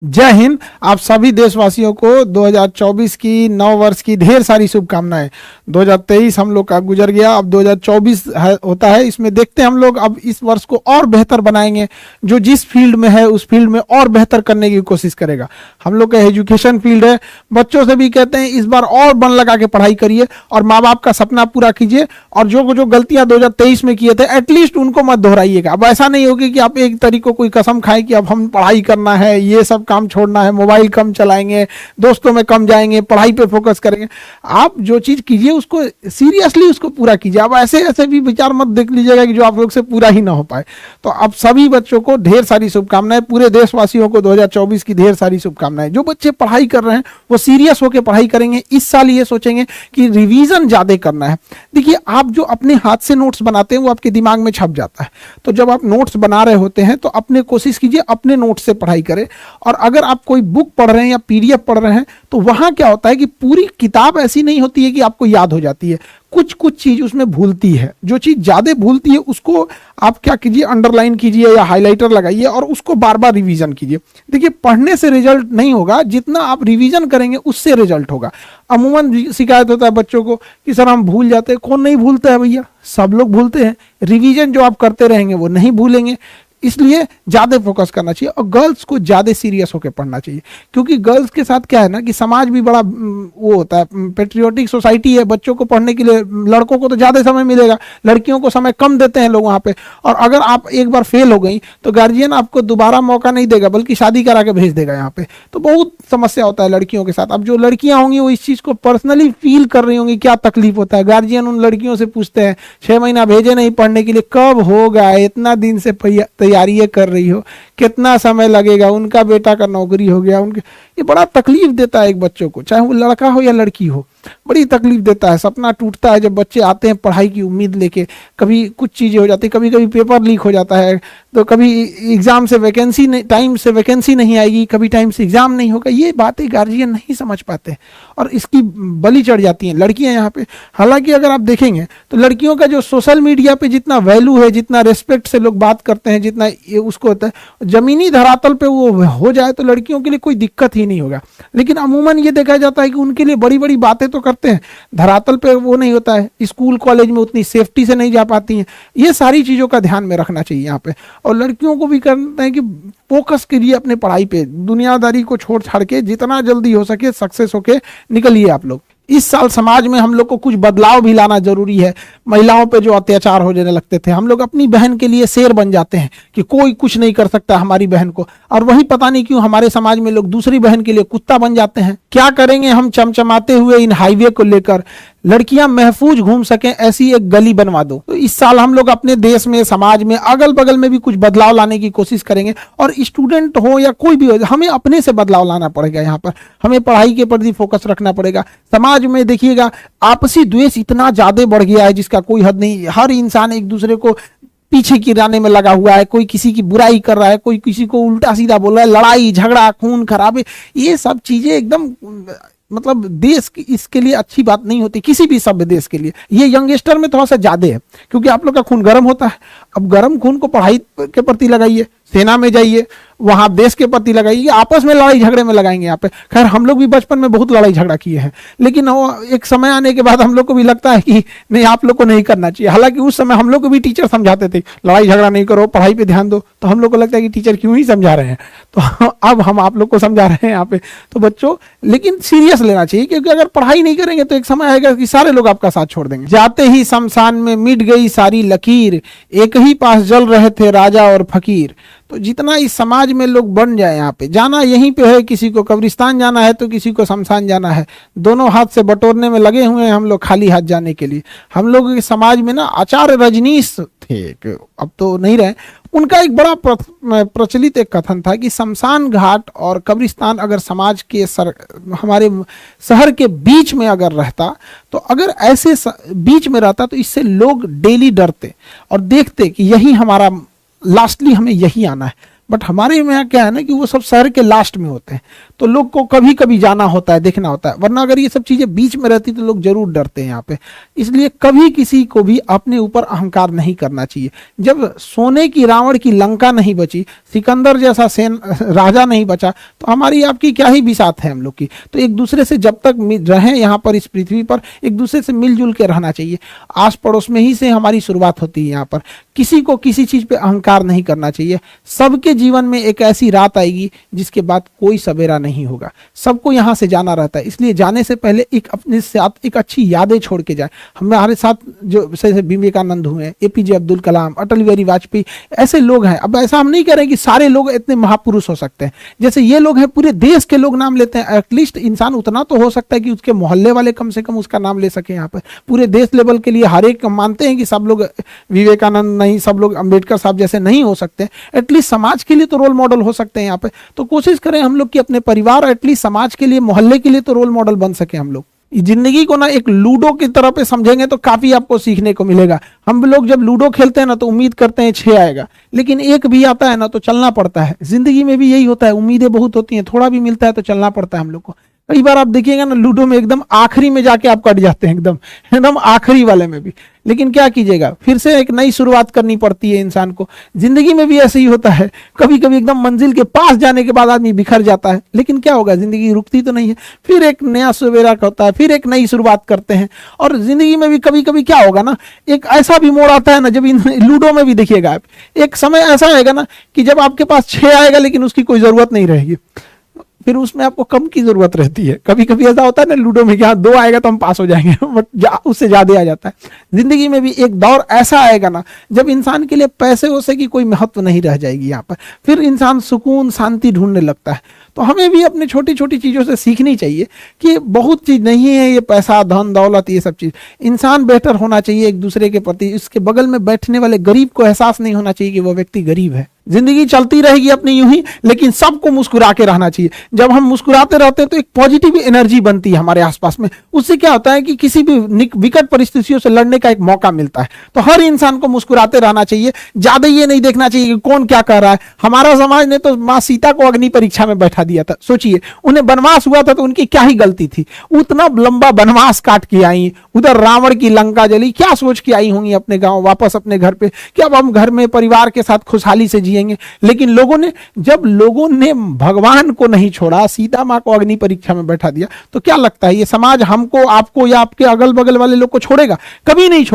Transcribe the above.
जय हिंद। आप सभी देशवासियों को 2024 की नव वर्ष की ढेर सारी शुभकामनाएं। 2023 हम लोग का गुजर गया, अब 2024 होता है। इसमें देखते हैं हम लोग अब इस वर्ष को और बेहतर बनाएंगे। जो जिस फील्ड में है उस फील्ड में और बेहतर करने की कोशिश करेगा। हम लोग का एजुकेशन फील्ड है, बच्चों से भी कहते हैं इस बार और मन लगा के पढ़ाई करिए और माँ बाप का सपना पूरा कीजिए। और जो जो गलतियां 2023 में किए थे एटलीस्ट उनको मत दोहराइएगा। अब ऐसा नहीं होगी कि आप एक तरीके कोई कसम खाए कि अब हम पढ़ाई करना है, ये सब काम छोड़ना है, मोबाइल कम चलाएंगे, दोस्तों में कम जाएंगे, पढ़ाई पे फोकस करेंगे। आप जो चीज कीजिए उसको सीरियसली उसको पूरा कीजिए। अब ऐसे ऐसे भी विचार मत देख लीजिएगा कि जो आप लोग से पूरा ही ना हो पाए। तो अब सभी बच्चों को ढेर सारी शुभकामनाएं, पूरे देशवासियों को 2024 की ढेर सारी शुभकामनाएं। जो बच्चे पढ़ाई कर रहे हैं वो सीरियस होकर पढ़ाई करेंगे। इस साल ये सोचेंगे कि रिवीजन ज्यादा करना है। देखिए, आप जो अपने हाथ से नोट्स बनाते हैं वो आपके दिमाग में छप जाता है। तो जब आप नोट्स बना रहे होते हैं तो अपने कोशिश कीजिए अपने नोट्स से पढ़ाई करें। और अगर आप कोई बुक पढ़ रहे हैं या पीडीएफ पढ़ रहे हैं तो वहां क्या होता है कि पूरी किताब ऐसी नहीं होती है कि आपको याद हो जाती है। कुछ कुछ चीज उसमें भूलती है। जो चीज ज्यादा भूलती है उसको आप क्या कीजिए, अंडरलाइन कीजिए या हाइलाइटर लगाइए और उसको बार बार रिवीजन कीजिए। देखिए, पढ़ने से रिजल्ट नहीं होगा, जितना आप रिवीजन करेंगे उससे रिजल्ट होगा। अमूमन शिकायत होता है बच्चों को कि सर हम भूल जाते हैं। कौन नहीं भूलता है भैया, सब लोग भूलते हैं। रिवीजन जो आप करते रहेंगे वो नहीं भूलेंगे। इसलिए ज्यादा फोकस करना चाहिए और गर्ल्स को ज्यादा सीरियस होकर पढ़ना चाहिए। क्योंकि गर्ल्स के साथ क्या है ना कि समाज भी बड़ा वो होता है, पेट्रियोटिक सोसाइटी है। बच्चों को पढ़ने के लिए लड़कों को तो ज्यादा समय मिलेगा, लड़कियों को समय कम देते हैं लोग वहां पे। और अगर आप एक बार फेल हो गई तो गार्जियन आपको दोबारा मौका नहीं देगा बल्कि शादी करा के भेज देगा यहाँ पे। तो बहुत समस्या होता है लड़कियों के साथ। अब जो लड़कियां होंगी वो इस चीज को पर्सनली फील कर रही होंगी क्या तकलीफ होता है। गार्जियन उन लड़कियों से पूछते हैं 6 महीना भेजे नहीं पढ़ने के लिए, कब होगा, इतना दिन से तैयारी कर रही हो, कितना समय लगेगा, उनका बेटा का नौकरी हो गया। उनके ये बड़ा तकलीफ देता है एक बच्चों को, चाहे वो लड़का हो या लड़की हो, बड़ी तकलीफ देता है। सपना टूटता है जब बच्चे आते हैं पढ़ाई की उम्मीद लेके। कभी कुछ चीजें हो जाती है, कभी कभी पेपर लीक हो जाता है, तो कभी एग्जाम से वैकेंसी टाइम से वैकेंसी नहीं आएगी, कभी टाइम से एग्जाम नहीं होगा। ये बातें गार्जियन नहीं समझ पाते और इसकी बलि चढ़ जाती हैं लड़कियां यहाँ पे। हालांकि अगर आप देखेंगे तो लड़कियों का जो सोशल मीडिया पे जितना वैल्यू है, जितना रेस्पेक्ट से लोग बात करते हैं, जितना ये उसको होता है, जमीनी धरातल पे वो हो जाए तो लड़कियों के लिए कोई दिक्कत ही नहीं होगा। लेकिन अमूमन ये देखा जाता है कि उनके लिए बड़ी बड़ी बातें तो करते हैं, धरातल पे वो नहीं होता है। स्कूल कॉलेज में उतनी सेफ्टी से नहीं जा पाती हैं। ये सारी चीजों का ध्यान में रखना चाहिए यहाँ पे। और लड़कियों को भी करना है कि फोकस कीजिए अपने पढ़ाई पे, दुनियादारी को छोड़ छाड़ के जितना जल्दी हो सके सक्सेस होके निकलिए आप लोग। इस साल समाज में हम लोग को कुछ बदलाव भी लाना जरूरी है। महिलाओं पे जो अत्याचार हो जाने लगते थे, हम लोग अपनी बहन के लिए शेर बन जाते हैं कि कोई कुछ नहीं कर सकता हमारी बहन को। और वही पता नहीं क्यों हमारे समाज में लोग दूसरी बहन के लिए कुत्ता बन जाते हैं। क्या करेंगे हम चमचमाते हुए इन हाईवे को लेकर, लड़कियां महफूज घूम सकें ऐसी एक गली बनवा दो। तो इस साल हम लोग अपने देश में, समाज में, अगल बगल में भी कुछ बदलाव लाने की कोशिश करेंगे। और स्टूडेंट हो या कोई भी हो, हमें अपने से बदलाव लाना पड़ेगा। यहाँ पर हमें पढ़ाई के प्रति फोकस रखना पड़ेगा। समाज में देखिएगा आपसी द्वेष इतना ज्यादा बढ़ गया है जिसका कोई हद नहीं। हर इंसान एक दूसरे को पीछे गिराने में लगा हुआ है, कोई किसी की बुराई कर रहा है, कोई किसी को उल्टा सीधा बोल रहा है, लड़ाई झगड़ा खून खराबे, ये सब चीजें एकदम मतलब देश की इसके लिए अच्छी बात नहीं होती, किसी भी सभ्य देश के लिए। ये यंगस्टर में थोड़ा सा ज्यादा है क्योंकि आप लोग का खून गर्म होता है। अब गर्म खून को पढ़ाई के प्रति लगाइए, सेना में जाइए, वहां देश के प्रति लगाइए, आपस में लड़ाई झगड़े में लगाएंगे यहाँ पे। खैर हम लोग भी बचपन में बहुत लड़ाई झगड़ा किए हैं, लेकिन एक समय आने के बाद हम लोग को भी लगता है कि नहीं, आप लोग को नहीं करना चाहिए। हालांकि उस समय हम लोग को भी टीचर समझाते थे लड़ाई झगड़ा नहीं करो, पढ़ाई पे ध्यान दो, तो हम लोग को लगता है कि टीचर क्यों ही समझा रहे हैं। तो अब हम आप लोग को समझा रहे हैं यहाँ पे। तो बच्चों, लेकिन सीरियस लेना चाहिए क्योंकि अगर पढ़ाई नहीं करेंगे तो एक समय आएगा कि सारे लोग आपका साथ छोड़ देंगे। जाते ही शमशान में मिट गई सारी लकीर, एक ही पास जल रहे थे राजा और फकीर। तो जितना इस समाज में लोग बन जाए, यहाँ पे जाना यहीं पे है, किसी को कब्रिस्तान जाना है तो किसी को शमशान जाना है। दोनों हाथ से बटोरने में लगे हुए हैं हम लोग खाली हाथ जाने के लिए। हम लोग के समाज में ना आचार्य रजनीश थे, अब तो नहीं रहे। उनका एक बड़ा प्रचलित एक कथन था कि शमशान घाट और कब्रिस्तान अगर समाज के हमारे शहर के बीच में अगर रहता, तो अगर ऐसे बीच में रहता तो इससे लोग डेली डरते और देखते कि यही हमारा लास्टली हमें यही आना है। बट हमारे यहाँ क्या है ना कि वो सब शहर के लास्ट में होते हैं, तो लोग को कभी कभी जाना होता है, देखना होता है, वरना अगर ये सब चीजें बीच में रहती तो लोग जरूर डरते हैं यहाँ पे। इसलिए कभी किसी को भी अपने ऊपर अहंकार नहीं करना चाहिए। जब सोने की रावण की लंका नहीं बची, सिकंदर जैसा राजा नहीं बचा, तो हमारी आपकी क्या ही बिसात है हम लोग की। तो एक दूसरे से जब तक रहे यहाँ पर इस पृथ्वी पर, एक दूसरे से मिलजुल के रहना चाहिए। आस पड़ोस में ही से हमारी शुरुआत होती है यहाँ पर। किसी को किसी चीज पे अहंकार नहीं करना चाहिए। सबके जीवन में एक ऐसी रात आएगी जिसके बाद कोई सवेरा नहीं होगा, सबको यहाँ से जाना रहता है। इसलिए जाने से पहले एक अपने साथ एक अच्छी यादें छोड़ के जाए। हमारे साथ जो जैसे विवेकानंद हुए, एपीजे अब्दुल कलाम, अटल बिहारी वाजपेयी, ऐसे लोग हैं। अब ऐसा हम नहीं कह रहे कि सारे लोग इतने महापुरुष हो सकते हैं, जैसे ये लोग हैं पूरे देश के लोग नाम लेते हैं। एटलीस्ट इंसान उतना तो हो सकता है कि उसके मोहल्ले वाले कम से कम उसका नाम ले सके। यहाँ पर पूरे देश लेवल के लिए हर एक मानते हैं कि सब लोग विवेकानंद नहीं, सब लोग अंबेडकर साहब जैसे नहीं हो सकते, एटलीस्ट समाज के लिए तो रोल मॉडल हो सकते हैं यहाँ पे। तो कोशिश करें हम लोग कि अपने परिवार, एटलीस्ट समाज के लिए, मोहल्ले के लिए तो रोल मॉडल बन सके हम लोग। जिंदगी को ना एक लूडो की तरह पे समझेंगे तो काफी आपको सीखने को मिलेगा। हम लोग जब लूडो खेलते हैं ना तो उम्मीद करते हैं 6 आएगा, लेकिन 1 भी आता है ना तो चलना पड़ता है। जिंदगी में भी यही होता है, उम्मीदें बहुत होती हैं, थोड़ा भी मिलता है तो चलना पड़ता है हम लोग को। कई बार आप देखिएगा ना लूडो में एकदम आखिरी में जाके आप कट जाते हैं, एकदम एकदम आखिरी वाले में भी, लेकिन क्या कीजिएगा, फिर से एक नई शुरुआत करनी पड़ती है इंसान को। जिंदगी में भी ऐसे ही होता है, कभी कभी एकदम मंजिल के पास जाने के बाद आदमी बिखर जाता है, लेकिन क्या होगा, जिंदगी रुकती तो नहीं है, फिर एक नया सवेरा होता है, फिर एक नई शुरुआत करते हैं। और जिंदगी में भी कभी कभी क्या होगा ना, एक ऐसा भी मोड़ आता है ना, जब लूडो में भी देखिएगा आप, एक समय ऐसा आएगा ना कि जब आपके पास 6 आएगा लेकिन उसकी कोई जरूरत नहीं रहेगी, फिर उसमें आपको कम की जरूरत रहती है। कभी कभी ऐसा होता है ना लूडो में कि हाँ 2 आएगा तो हम पास हो जाएंगे, बट उससे ज्यादा आ जाता है। जिंदगी में भी एक दौर ऐसा आएगा ना जब इंसान के लिए पैसे वैसे की कोई महत्व नहीं रह जाएगी यहाँ पर, फिर इंसान सुकून शांति ढूंढने लगता है। तो हमें भी अपनी छोटी छोटी चीजों से सीखनी चाहिए कि बहुत चीज नहीं है ये पैसा, धन दौलत, ये सब चीज। इंसान बेहतर होना चाहिए एक दूसरे के प्रति। इसके बगल में बैठने वाले गरीब को एहसास नहीं होना चाहिए कि वो व्यक्ति गरीब है। जिंदगी चलती रहेगी अपनी यूं ही, लेकिन सबको मुस्कुरा के रहना चाहिए। जब हम मुस्कुराते रहते हैं तो एक पॉजिटिव एनर्जी बनती है हमारे आसपास में। उससे क्या होता है कि किसी भी विकट परिस्थितियों से लड़ने का एक मौका मिलता है। तो हर इंसान को मुस्कुराते रहना चाहिए, ज्यादा ये नहीं देखना चाहिए कि कौन क्या कर रहा है। हमारा समाज ने तो माँ सीता को अग्नि परीक्षा में बैठा दिया था। सोचिए, उन्हें वनवास हुआ था तो उनकी क्या ही गलती थी, उतना लंबा वनवास काट के आई, उधर रावण की लंका जली, क्या सोच के आई होंगी अपने गांव वापस अपने घर पे कि अब हम घर में परिवार के साथ खुशहाली से जिएंगे। लेकिन जब लोगों ने भगवान को नहीं छोड़ा, सीता माँ को अग्नि परीक्षा में बैठा दिया, तो क्या लगता है ये समाज हमको, आपको या आपके अगल बगल वाले लोग को छोड़ेगा? कभी नहीं छोड़ेगा।